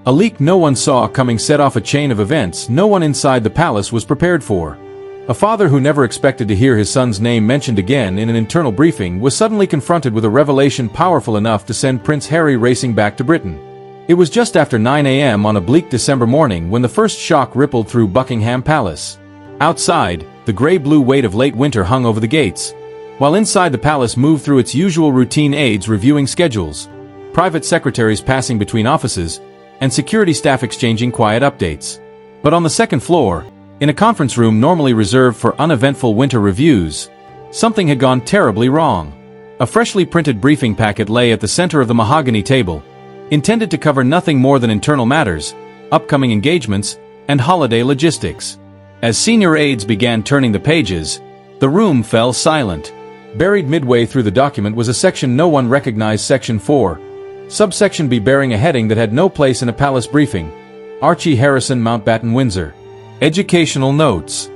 A leak no one saw coming set off a chain of events no one inside the palace was prepared for. A father who never expected to hear his son's name mentioned again in an internal briefing was suddenly confronted with a revelation powerful enough to send Prince Harry racing back to Britain. It was just after 9 a.m. on a bleak December morning when the first shock rippled through Buckingham Palace. Outside, the grey-blue weight of late winter hung over the gates, while inside the palace moved through its usual routine aides reviewing schedules, private secretaries passing between offices, and security staff exchanging quiet updates. But on the second floor, in a conference room normally reserved for uneventful winter reviews, something had gone terribly wrong. A freshly printed briefing packet lay at the center of the mahogany table, intended to cover nothing more than internal matters, upcoming engagements, and holiday logistics. As senior aides began turning the pages, the room fell silent. Buried midway through the document was a section no one recognized, Section 4, subsection B, bearing a heading that had no place in a palace briefing: Archie Harrison, Mountbatten, Windsor. Educational notes.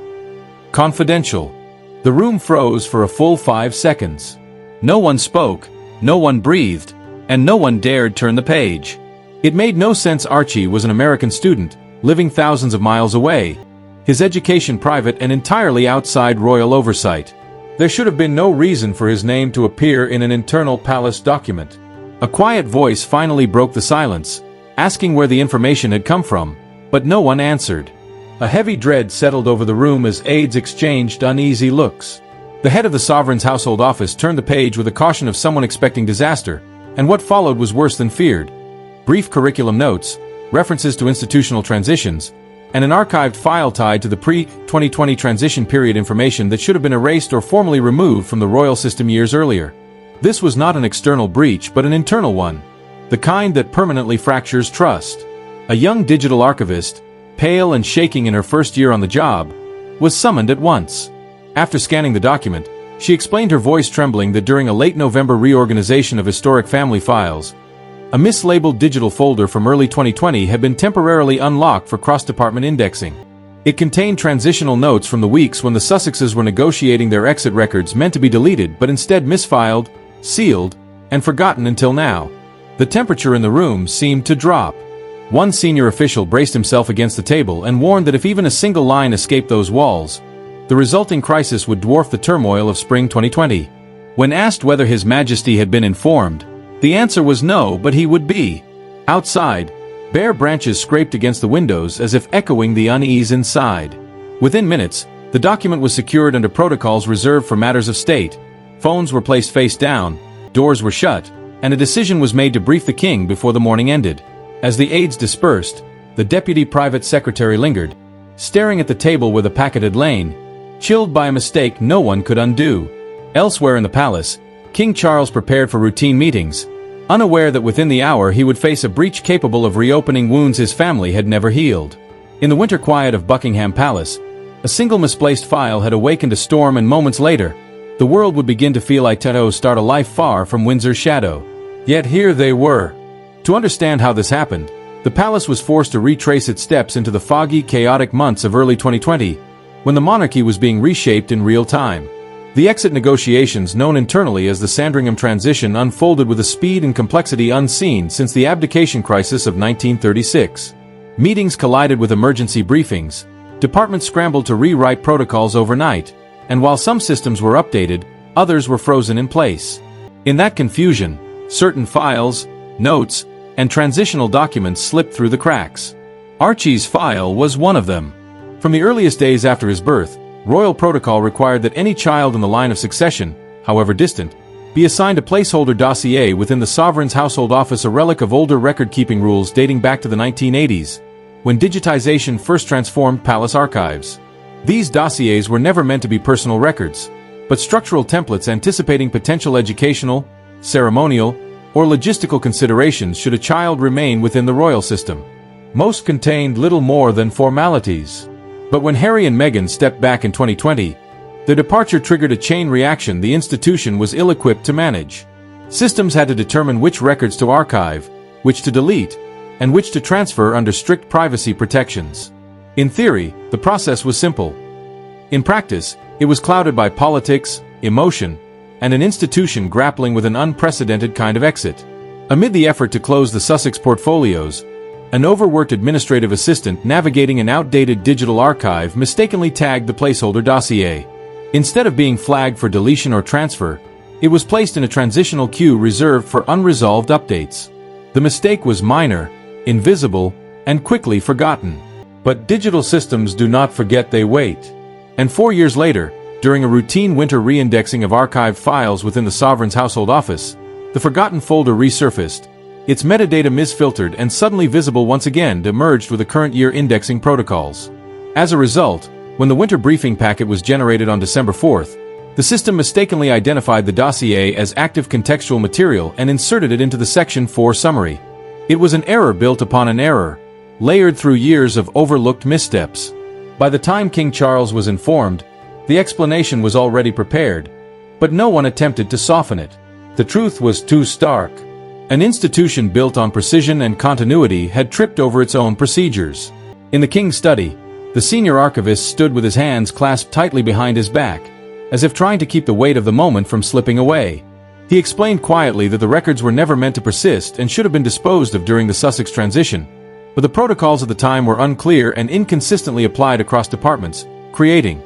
Confidential. The room froze for a full 5 seconds. No one spoke, no one breathed, and no one dared turn the page. It made no sense. Archie was an American student, living thousands of miles away, his education private and entirely outside royal oversight. There should have been no reason for his name to appear in an internal palace document. A quiet voice finally broke the silence, asking where the information had come from, but no one answered. A heavy dread settled over the room as aides exchanged uneasy looks. The head of the sovereign's household office turned the page with the caution of someone expecting disaster, and what followed was worse than feared. Brief curriculum notes, references to institutional transitions, and an archived file tied to the pre-2020 transition period information that should have been erased or formally removed from the royal system years earlier. This was not an external breach but an internal one, the kind that permanently fractures trust. A young digital archivist, pale and shaking in her first year on the job, was summoned at once. After scanning the document, she explained, her voice trembling, that during a late November reorganization of historic family files, a mislabeled digital folder from early 2020 had been temporarily unlocked for cross-department indexing. It contained transitional notes from the weeks when the Sussexes were negotiating their exit records, meant to be deleted but instead misfiled, sealed, and forgotten until now. The temperature in the room seemed to drop. One senior official braced himself against the table and warned that if even a single line escaped those walls, the resulting crisis would dwarf the turmoil of spring 2020. When asked whether His Majesty had been informed, the answer was no, but he would be. Outside, bare branches scraped against the windows as if echoing the unease inside. Within minutes, the document was secured under protocols reserved for matters of state. Phones were placed face down, doors were shut, and a decision was made to brief the king before the morning ended. As the aides dispersed, the deputy private secretary lingered, staring at the table where the packet had lain, chilled by a mistake no one could undo. Elsewhere in the palace, King Charles prepared for routine meetings, unaware that within the hour he would face a breach capable of reopening wounds his family had never healed. In the winter quiet of Buckingham Palace, a single misplaced file had awakened a storm, and moments later, the world would begin to feel like start a life far from Windsor's shadow. Yet here they were. To understand how this happened, the palace was forced to retrace its steps into the foggy, chaotic months of early 2020, when the monarchy was being reshaped in real time. The exit negotiations, known internally as the Sandringham transition, unfolded with a speed and complexity unseen since the abdication crisis of 1936. Meetings collided with emergency briefings, departments scrambled to rewrite protocols overnight, and while some systems were updated, others were frozen in place. In that confusion, certain files, notes, and transitional documents slipped through the cracks. Archie's file was one of them. From the earliest days after his birth, royal protocol required that any child in the line of succession, however distant, be assigned a placeholder dossier within the sovereign's household office, a relic of older record-keeping rules dating back to the 1980s, when digitization first transformed palace archives. These dossiers were never meant to be personal records, but structural templates anticipating potential educational, ceremonial, or logistical considerations should a child remain within the royal system. Most contained little more than formalities. But when Harry and Meghan stepped back in 2020, their departure triggered a chain reaction the institution was ill-equipped to manage. Systems had to determine which records to archive, which to delete, and which to transfer under strict privacy protections. In theory, the process was simple. In practice, it was clouded by politics, emotion, and an institution grappling with an unprecedented kind of exit. Amid the effort to close the Sussex portfolios, An overworked administrative assistant navigating an outdated digital archive mistakenly tagged the placeholder dossier. Instead of being flagged for deletion or transfer, it was placed in a transitional queue reserved for unresolved updates. The mistake was minor, invisible, and quickly forgotten. But digital systems do not forget, they wait. And 4 years later, during a routine winter reindexing of archived files within the sovereign's household office, the forgotten folder resurfaced, its metadata misfiltered and suddenly visible once again emerged with the current year indexing protocols. As a result, when the winter briefing packet was generated on December 4th, the system mistakenly identified the dossier as active contextual material and inserted it into the Section 4 summary. It was an error built upon an error, layered through years of overlooked missteps. By the time King Charles was informed, the explanation was already prepared, but no one attempted to soften it. The truth was too stark. An institution built on precision and continuity had tripped over its own procedures. In the king's study, the senior archivist stood with his hands clasped tightly behind his back, as if trying to keep the weight of the moment from slipping away. He explained quietly that the records were never meant to persist and should have been disposed of during the Sussex transition, but the protocols at the time were unclear and inconsistently applied across departments, creating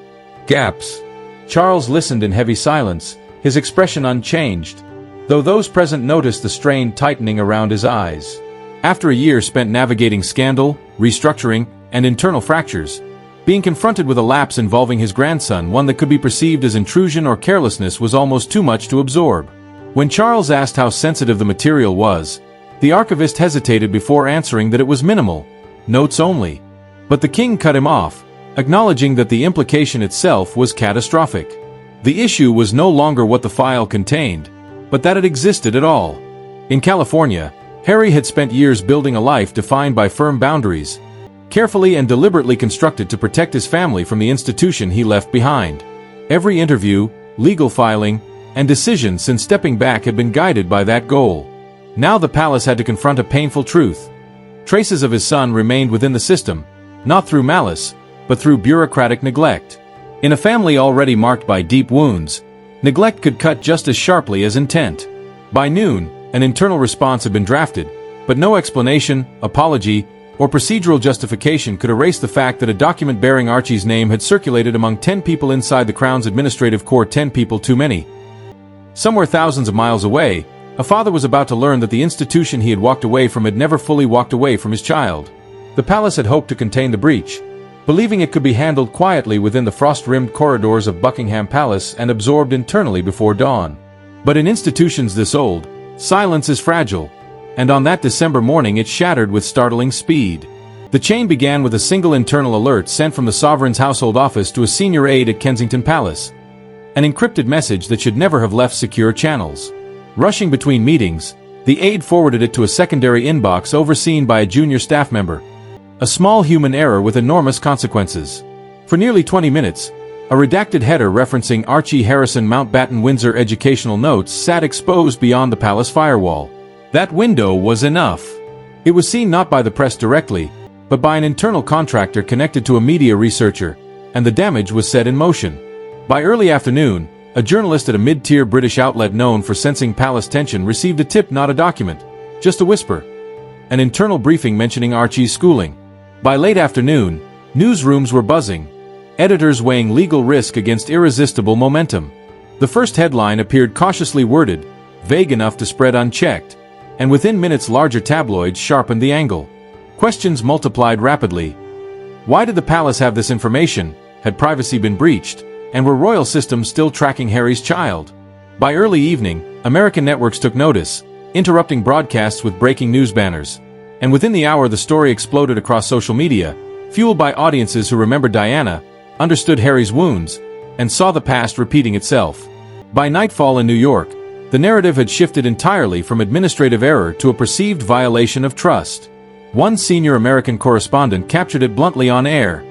gaps. Charles listened in heavy silence, his expression unchanged, though those present noticed the strain tightening around his eyes. After a year spent navigating scandal, restructuring, and internal fractures, being confronted with a lapse involving his grandson, one that could be perceived as intrusion or carelessness, was almost too much to absorb. When Charles asked how sensitive the material was, the archivist hesitated before answering that it was minimal, notes only. But the king cut him off, acknowledging that the implication itself was catastrophic. The issue was no longer what the file contained, but that it existed at all. In California, Harry had spent years building a life defined by firm boundaries, carefully and deliberately constructed to protect his family from the institution he left behind. Every interview, legal filing, and decision since stepping back had been guided by that goal. Now the palace had to confront a painful truth. Traces of his son remained within the system, not through malice, but through bureaucratic neglect. In a family already marked by deep wounds, neglect could cut just as sharply as intent. By noon, an internal response had been drafted, but no explanation, apology, or procedural justification could erase the fact that a document bearing Archie's name had circulated among 10 people inside the Crown's administrative corps, 10 people too many. Somewhere thousands of miles away, a father was about to learn that the institution he had walked away from had never fully walked away from his child. The palace had hoped to contain the breach, believing it could be handled quietly within the frost-rimmed corridors of Buckingham Palace and absorbed internally before dawn. But in institutions this old, silence is fragile, and on that December morning it shattered with startling speed. The chain began with a single internal alert sent from the sovereign's household office to a senior aide at Kensington Palace. An encrypted message that should never have left secure channels. Rushing between meetings, the aide forwarded it to a secondary inbox overseen by a junior staff member. A small human error with enormous consequences. For nearly 20 minutes, a redacted header referencing Archie Harrison Mountbatten Windsor educational notes sat exposed beyond the palace firewall. That window was enough. It was seen not by the press directly, but by an internal contractor connected to a media researcher, and the damage was set in motion. By early afternoon, a journalist at a mid-tier British outlet known for sensing palace tension received a tip, not a document, just a whisper. An internal briefing mentioning Archie's schooling. By late afternoon, newsrooms were buzzing, editors weighing legal risk against irresistible momentum. The first headline appeared cautiously worded, vague enough to spread unchecked, and within minutes larger tabloids sharpened the angle. Questions multiplied rapidly. Why did the palace have this information? Had privacy been breached? And were royal systems still tracking Harry's child? By early evening, American networks took notice, interrupting broadcasts with breaking news banners. And within the hour the story exploded across social media, fueled by audiences who remembered Diana, understood Harry's wounds, and saw the past repeating itself. By nightfall in New York, the narrative had shifted entirely from administrative error to a perceived violation of trust. One senior American correspondent captured it bluntly on air.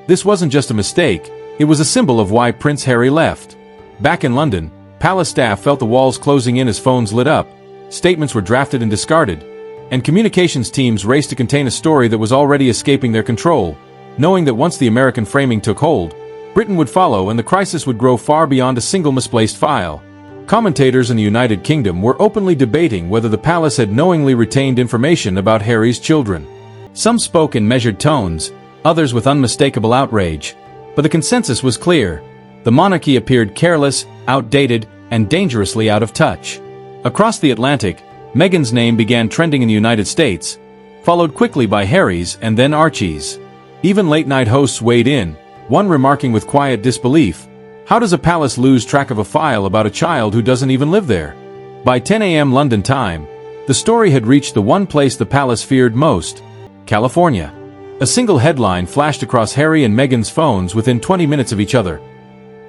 This wasn't just a mistake, it was a symbol of why Prince Harry left. Back in London, palace staff felt the walls closing in as phones lit up, statements were drafted and discarded, and communications teams raced to contain a story that was already escaping their control, knowing that once the American framing took hold, Britain would follow and the crisis would grow far beyond a single misplaced file. Commentators in the United Kingdom were openly debating whether the palace had knowingly retained information about Harry's children. Some spoke in measured tones, others with unmistakable outrage. But the consensus was clear. The monarchy appeared careless, outdated, and dangerously out of touch. Across the Atlantic, Meghan's name began trending in the United States, followed quickly by Harry's and then Archie's. Even late-night hosts weighed in, one remarking with quiet disbelief, "How does a palace lose track of a file about a child who doesn't even live there?" By 10 a.m. London time, the story had reached the one place the palace feared most: California. A single headline flashed across Harry and Meghan's phones within 20 minutes of each other.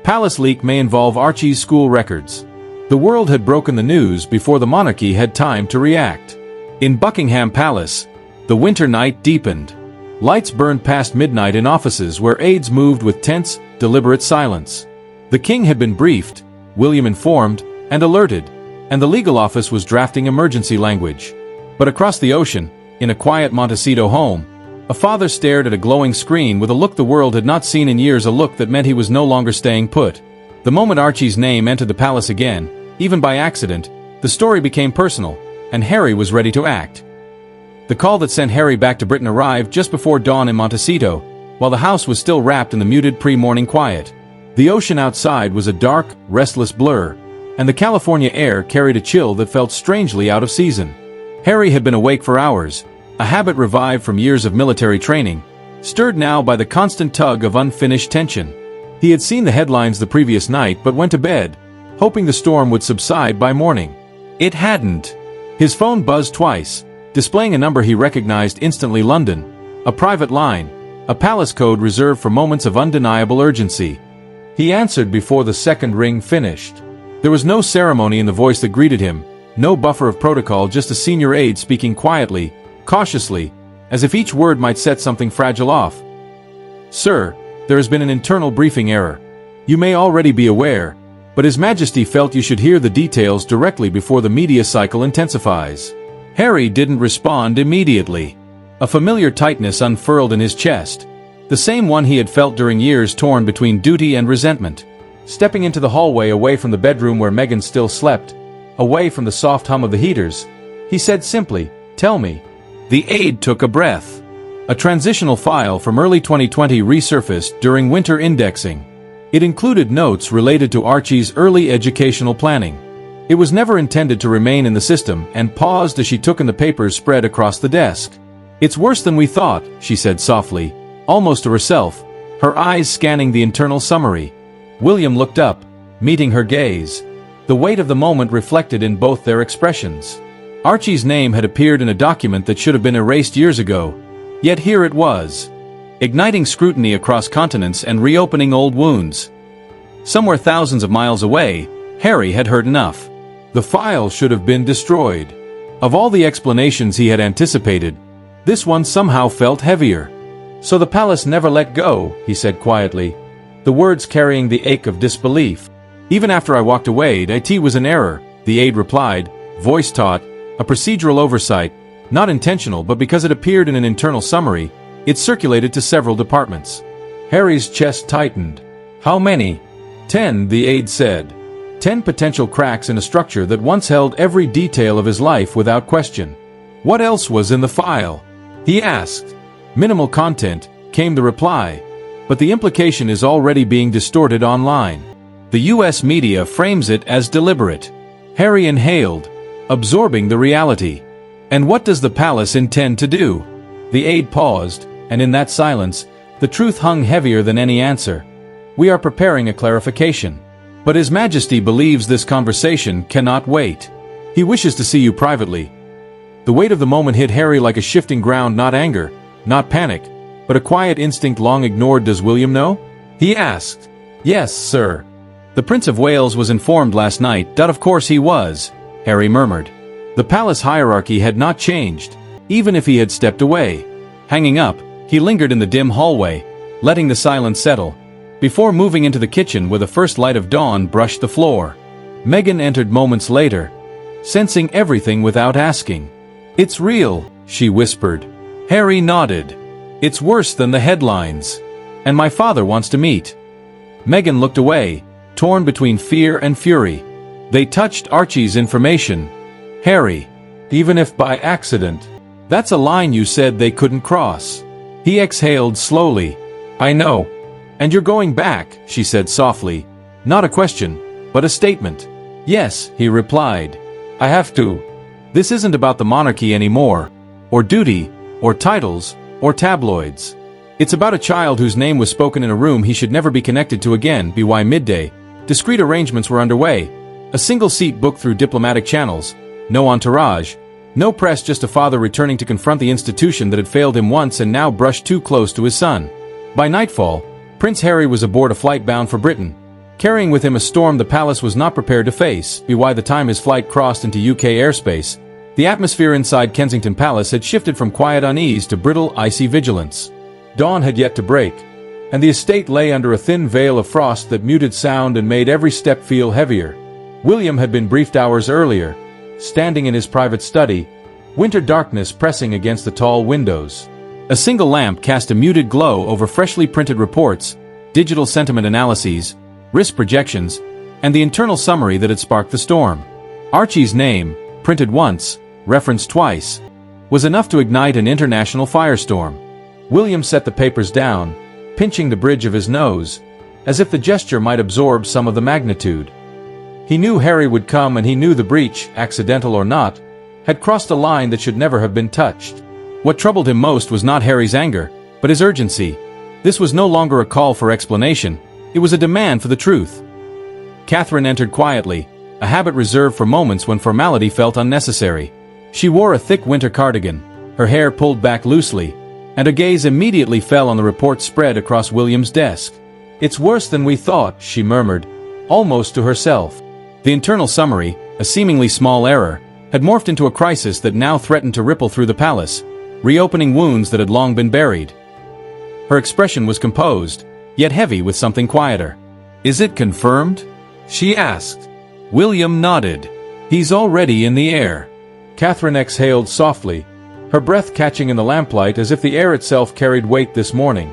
Palace leak may involve Archie's school records. The world had broken the news before the monarchy had time to react. In Buckingham Palace, the winter night deepened. Lights burned past midnight in offices where aides moved with tense, deliberate silence. The king had been briefed, William informed, and alerted, and the legal office was drafting emergency language. But across the ocean, in a quiet Montecito home, a father stared at a glowing screen with a look the world had not seen in years, a look that meant he was no longer staying put. The moment Archie's name entered the palace again, even by accident, the story became personal, and Harry was ready to act. The call that sent Harry back to Britain arrived just before dawn in Montecito, while the house was still wrapped in the muted pre-morning quiet. The ocean outside was a dark, restless blur, and the California air carried a chill that felt strangely out of season. Harry had been awake for hours, a habit revived from years of military training, stirred now by the constant tug of unfinished tension. He had seen the headlines the previous night but went to bed, hoping the storm would subside by morning. It hadn't. His phone buzzed twice, displaying a number he recognized instantly: London, a private line, a palace code reserved for moments of undeniable urgency. He answered before the second ring finished. There was no ceremony in the voice that greeted him, no buffer of protocol, just a senior aide speaking quietly, cautiously, as if each word might set something fragile off. "Sir, there has been an internal briefing error. You may already be aware, but His Majesty felt you should hear the details directly before the media cycle intensifies." Harry didn't respond immediately. A familiar tightness unfurled in his chest, the same one he had felt during years torn between duty and resentment. Stepping into the hallway away from the bedroom where Meghan still slept, away from the soft hum of the heaters, he said simply, "Tell me." The aide took a breath. A transitional file from early 2020 resurfaced during winter indexing. It included notes related to Archie's early educational planning. It was never intended to remain in the system, and paused as she took in the papers spread across the desk. "It's worse than we thought," she said softly, almost to herself, her eyes scanning the internal summary. William looked up, meeting her gaze. The weight of the moment reflected in both their expressions. Archie's name had appeared in a document that should have been erased years ago. Yet here it was, igniting scrutiny across continents and reopening old wounds. Somewhere thousands of miles away, Harry had heard enough. The file should have been destroyed. Of all the explanations he had anticipated, this one somehow felt heavier. "So the palace never let go," he said quietly, the words carrying the ache of disbelief. "Even after I walked away, it was an error," the aide replied, voice taut, a procedural oversight, not intentional, but because it appeared in an internal summary, it circulated to several departments. Harry's chest tightened. "How many?" "10, the aide said. 10 potential cracks in a structure that once held every detail of his life without question." "What else was in the file?" he asked. "Minimal content," came the reply, "but the implication is already being distorted online. The US media frames it as deliberate." Harry inhaled, absorbing the reality. "And what does the palace intend to do?" The aide paused, and in that silence, the truth hung heavier than any answer. "We are preparing a clarification. But His Majesty believes this conversation cannot wait. He wishes to see you privately." The weight of the moment hit Harry like a shifting ground, not anger, not panic, but a quiet instinct long ignored. "Does William know?" he asked. "Yes, sir. The Prince of Wales was informed last night." "That of course he was," Harry murmured. The palace hierarchy had not changed, even if he had stepped away. Hanging up, he lingered in the dim hallway, letting the silence settle, before moving into the kitchen where the first light of dawn brushed the floor. Meghan entered moments later, sensing everything without asking. "It's real," she whispered. Harry nodded. "It's worse than the headlines. And my father wants to meet." Meghan looked away, torn between fear and fury. They touched Archie's information. Harry, even if by accident. That's a line you said they couldn't cross. He exhaled slowly. I know. And you're going back, she said softly. Not a question, but a statement. Yes, he replied. I have to. This isn't about the monarchy anymore, or duty, or titles, or tabloids. It's about a child whose name was spoken in a room he should never be connected to again. By midday, discreet arrangements were underway. A single seat booked through diplomatic channels. No entourage. No press, just a father returning to confront the institution that had failed him once and now brushed too close to his son. By nightfall, Prince Harry was aboard a flight bound for Britain, carrying with him a storm the palace was not prepared to face. By the time his flight crossed into UK airspace, the atmosphere inside Kensington Palace had shifted from quiet unease to brittle, icy vigilance. Dawn had yet to break, and the estate lay under a thin veil of frost that muted sound and made every step feel heavier. William had been briefed hours earlier, standing in his private study, winter darkness pressing against the tall windows. A single lamp cast a muted glow over freshly printed reports, digital sentiment analyses, risk projections, and the internal summary that had sparked the storm. Archie's name, printed once, referenced twice, was enough to ignite an international firestorm. William set the papers down, pinching the bridge of his nose, as if the gesture might absorb some of the magnitude. He knew Harry would come, and he knew the breach, accidental or not, had crossed a line that should never have been touched. What troubled him most was not Harry's anger, but his urgency. This was no longer a call for explanation, it was a demand for the truth. Catherine entered quietly, a habit reserved for moments when formality felt unnecessary. She wore a thick winter cardigan, her hair pulled back loosely, and her gaze immediately fell on the report spread across William's desk. It's worse than we thought, she murmured, almost to herself. The internal summary, a seemingly small error, had morphed into a crisis that now threatened to ripple through the palace, reopening wounds that had long been buried. Her expression was composed, yet heavy with something quieter. Is it confirmed? She asked. William nodded. He's already in the air. Catherine exhaled softly, her breath catching in the lamplight as if the air itself carried weight this morning.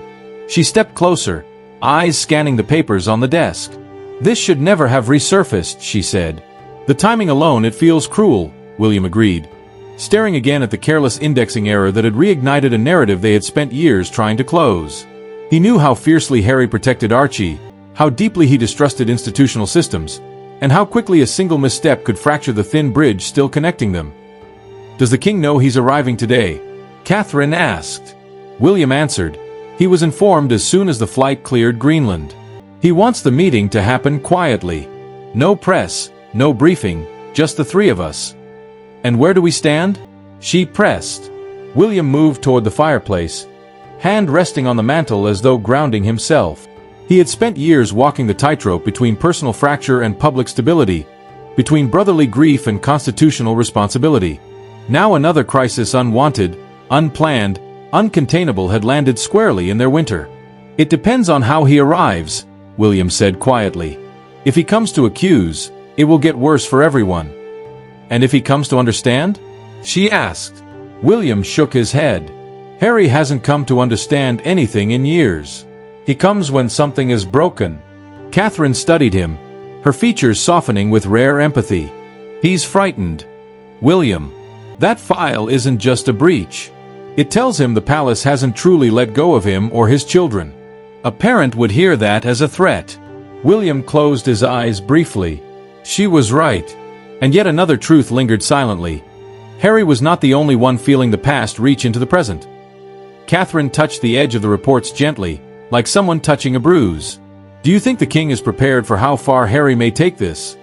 She stepped closer, eyes scanning the papers on the desk. This should never have resurfaced, she said. The timing alone, it feels cruel, William agreed, staring again at the careless indexing error that had reignited a narrative they had spent years trying to close. He knew how fiercely Harry protected Archie, how deeply he distrusted institutional systems, and how quickly a single misstep could fracture the thin bridge still connecting them. Does the king know he's arriving today? Catherine asked. William answered. He was informed as soon as the flight cleared Greenland. He wants the meeting to happen quietly. No press, no briefing, just the three of us. And where do we stand? She pressed. William moved toward the fireplace, hand resting on the mantel as though grounding himself. He had spent years walking the tightrope between personal fracture and public stability, between brotherly grief and constitutional responsibility. Now another crisis, unwanted, unplanned, uncontainable, had landed squarely in their winter. It depends on how he arrives, William said quietly. If he comes to accuse, it will get worse for everyone. And if he comes to understand? She asked. William shook his head. Harry hasn't come to understand anything in years. He comes when something is broken. Catherine studied him, her features softening with rare empathy. He's frightened. William, that file isn't just a breach. It tells him the palace hasn't truly let go of him or his children. A parent would hear that as a threat. William closed his eyes briefly. She was right. And yet another truth lingered silently. Harry was not the only one feeling the past reach into the present. Catherine touched the edge of the reports gently, like someone touching a bruise. Do you think the king is prepared for how far Harry may take this?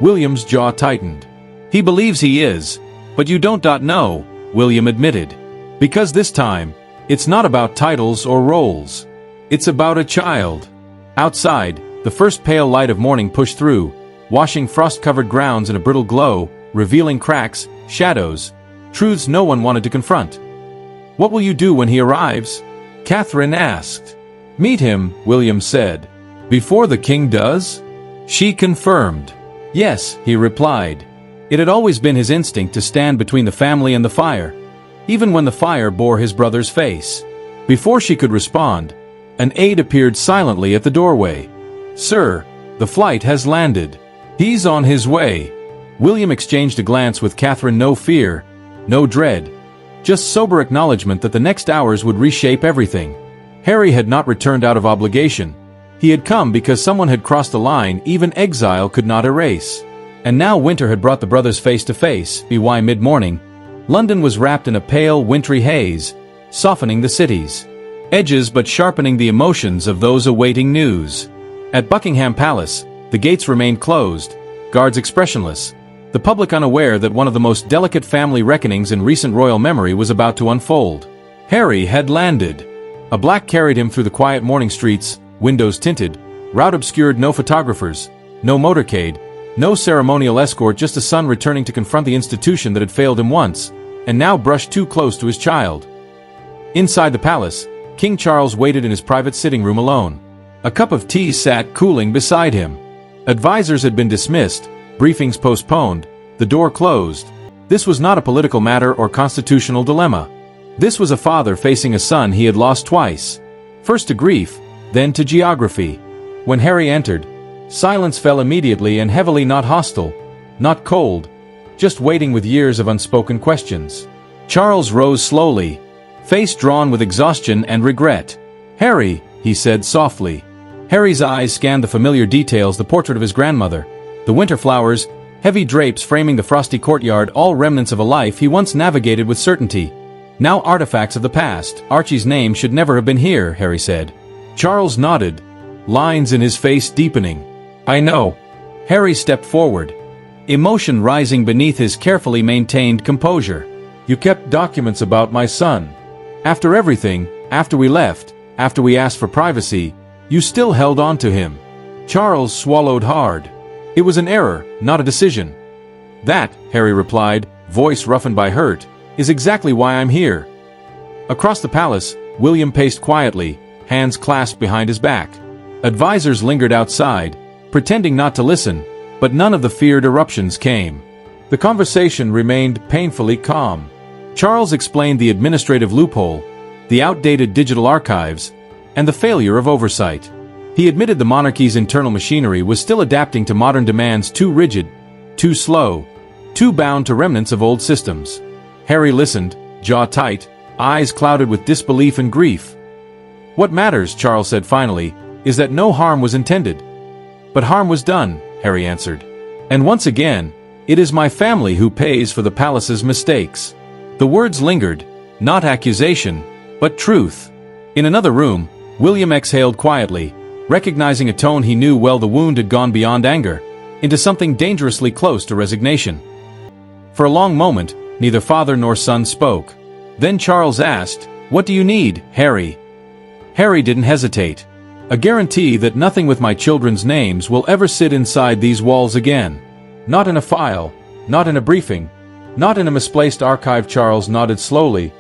William's jaw tightened. He believes he is, but you don't know, William admitted. Because this time, it's not about titles or roles. It's about a child. Outside, the first pale light of morning pushed through, washing frost-covered grounds in a brittle glow, revealing cracks, shadows, truths no one wanted to confront. What will you do when he arrives? Catherine asked. Meet him, William said. Before the king does? She confirmed. Yes, he replied. It had always been his instinct to stand between the family and the fire, even when the fire bore his brother's face. Before she could respond, an aide appeared silently at the doorway. Sir, the flight has landed. He's on his way. William exchanged a glance with Catherine. No fear, no dread, just sober acknowledgement that the next hours would reshape everything. Harry had not returned out of obligation. He had come because someone had crossed the line even exile could not erase. And now winter had brought the brothers face to face. By mid-morning, London was wrapped in a pale, wintry haze, softening the city's edges but sharpening the emotions of those awaiting news. At Buckingham Palace, the gates remained closed, guards expressionless, the public unaware that one of the most delicate family reckonings in recent royal memory was about to unfold. Harry had landed. A black carried him through the quiet morning streets, windows tinted, route obscured, no photographers, no motorcade, no ceremonial escort, just a son returning to confront the institution that had failed him once, and now brushed too close to his child. Inside the palace, King Charles waited in his private sitting room alone. A cup of tea sat cooling beside him. Advisors had been dismissed, briefings postponed, the door closed. This was not a political matter or constitutional dilemma. This was a father facing a son he had lost twice. First to grief, then to geography. When Harry entered, silence fell immediately and heavily, not hostile, not cold, just waiting with years of unspoken questions. Charles rose slowly, face drawn with exhaustion and regret. "Harry," he said softly. Harry's eyes scanned the familiar details, the portrait of his grandmother, the winter flowers, heavy drapes framing the frosty courtyard, all remnants of a life he once navigated with certainty. Now artifacts of the past. "Archie's name should never have been here," Harry said. Charles nodded, lines in his face deepening. "I know." Harry stepped forward, emotion rising beneath his carefully maintained composure. "You kept documents about my son. After everything, after we left, after we asked for privacy, you still held on to him." Charles swallowed hard. "It was an error, not a decision." "That," Harry replied, voice roughened by hurt, "is exactly why I'm here." Across the palace, William paced quietly, hands clasped behind his back. Advisors lingered outside, pretending not to listen, but none of the feared eruptions came. The conversation remained painfully calm. Charles explained the administrative loophole, the outdated digital archives, and the failure of oversight. He admitted the monarchy's internal machinery was still adapting to modern demands, too rigid, too slow, too bound to remnants of old systems. Harry listened, jaw tight, eyes clouded with disbelief and grief. "What matters," Charles said finally, "is that no harm was intended." "But harm was done," Harry answered. "And once again, it is my family who pays for the palace's mistakes." The words lingered, not accusation, but truth. In another room, William exhaled quietly, recognizing a tone he knew well. The wound had gone beyond anger, into something dangerously close to resignation. For a long moment, neither father nor son spoke. Then Charles asked, "What do you need, Harry?" Harry didn't hesitate. "A guarantee that nothing with my children's names will ever sit inside these walls again. Not in a file, not in a briefing, not in a misplaced archive." Charles nodded slowly,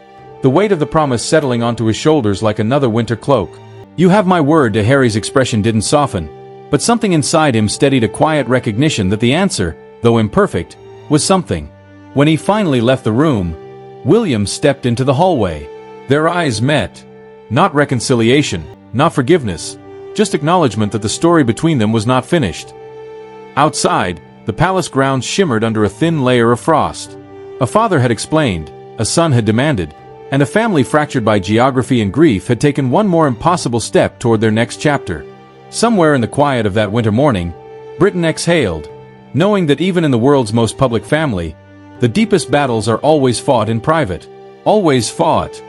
the weight of the promise settling onto his shoulders like another winter cloak. "You have my word." Harry's expression didn't soften, but something inside him steadied a quiet recognition that the answer, though imperfect, was something. When he finally left the room, William stepped into the hallway. Their eyes met. Not reconciliation, not forgiveness, just acknowledgement that the story between them was not finished. Outside, the palace grounds shimmered under a thin layer of frost. A father had explained, a son had demanded, and a family fractured by geography and grief had taken one more impossible step toward their next chapter. Somewhere in the quiet of that winter morning, Britain exhaled, knowing that even in the world's most public family, the deepest battles are always fought in private. Always fought.